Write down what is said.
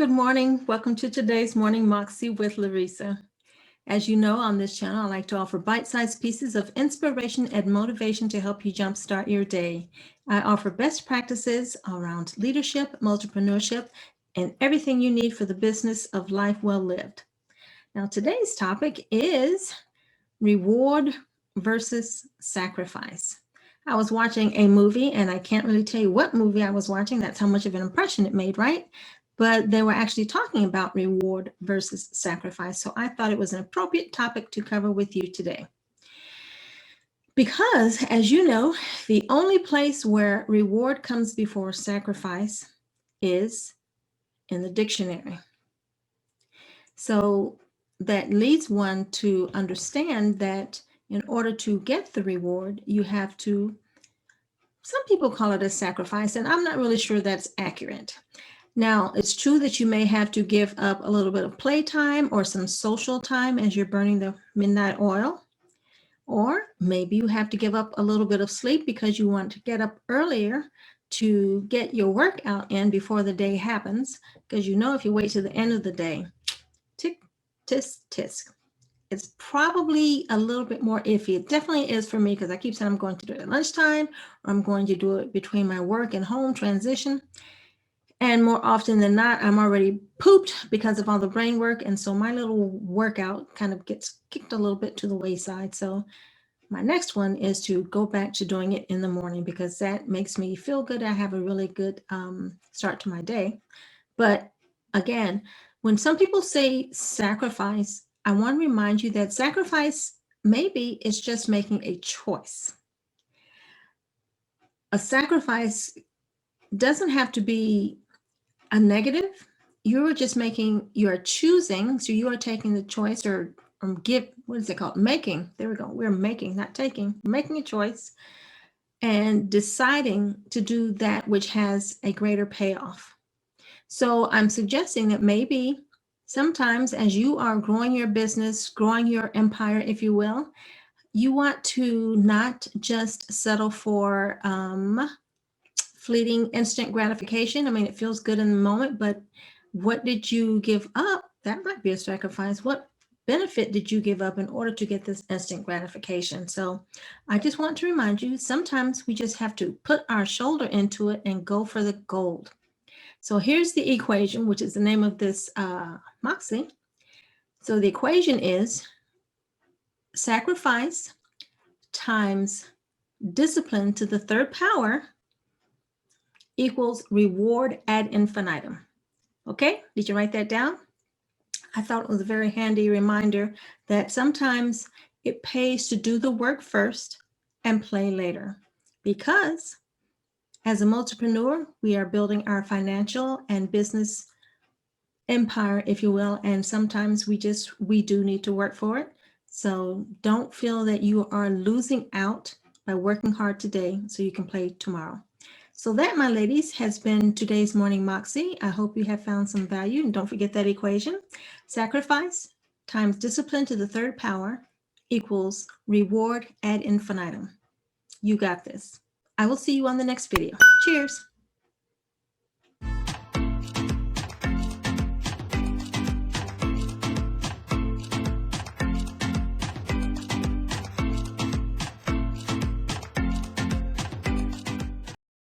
Good morning. Welcome to today's Morning Moxie with Larisa. As you know, on this channel, I like to offer bite-sized pieces of inspiration and motivation to help you jumpstart your day. I offer best practices around leadership, multipreneurship, and everything you need for the business of life well lived. Now, today's topic is reward versus sacrifice. I was watching a movie, and I can't really tell you what movie I was watching. That's how much of an impression it made, right? But they were actually talking about reward versus sacrifice. So I thought it was an appropriate topic to cover with you today. Because, as you know, the only place where reward comes before sacrifice is in the dictionary. So that leads one to understand that in order to get the reward, you have to, some people call it a sacrifice, and I'm not really sure that's accurate. Now, it's true that you may have to give up a little bit of playtime or some social time as you're burning the midnight oil. Or maybe you have to give up a little bit of sleep because you want to get up earlier to get your workout in before the day happens. Because you know if you wait to the end of the day, tick, tisk, tisk. It's probably a little bit more iffy. It definitely is for me because I keep saying I'm going to do it at lunchtime or I'm going to do it between my work and home transition. And more often than not, I'm already pooped because of all the brain work. And so my little workout kind of gets kicked a little bit to the wayside. So my next one is to go back to doing it in the morning because that makes me feel good. I have a really good start to my day. But again, when some people say sacrifice, I want to remind you that sacrifice maybe is just making a choice. A sacrifice doesn't have to be a negative. You're just making, you're choosing. So you are taking the choice or what is it called? Making. There we go. We're making, not taking, making a choice and deciding to do that which has a greater payoff. So I'm suggesting that maybe sometimes as you are growing your business, growing your empire, if you will, you want to not just settle for fleeting instant gratification. I mean, it feels good in the moment, but what did you give up? That might be a sacrifice. What benefit did you give up in order to get this instant gratification? So I just want to remind you, sometimes we just have to put our shoulder into it and go for the gold. So here's the equation, which is the name of this Moxie. So the equation is sacrifice times discipline to the third power equals reward ad infinitum. Okay, did you write that down? I thought it was a very handy reminder that sometimes it pays to do the work first and play later. Because as a multipreneur, we are building our financial and business empire, if you will, and sometimes we do need to work for it. So don't feel that you are losing out by working hard today so you can play tomorrow. So that, my ladies, has been today's Morning Moxie. I hope you have found some value. And don't forget that equation. Sacrifice times discipline to the third power equals reward ad infinitum. You got this. I will see you on the next video. Cheers.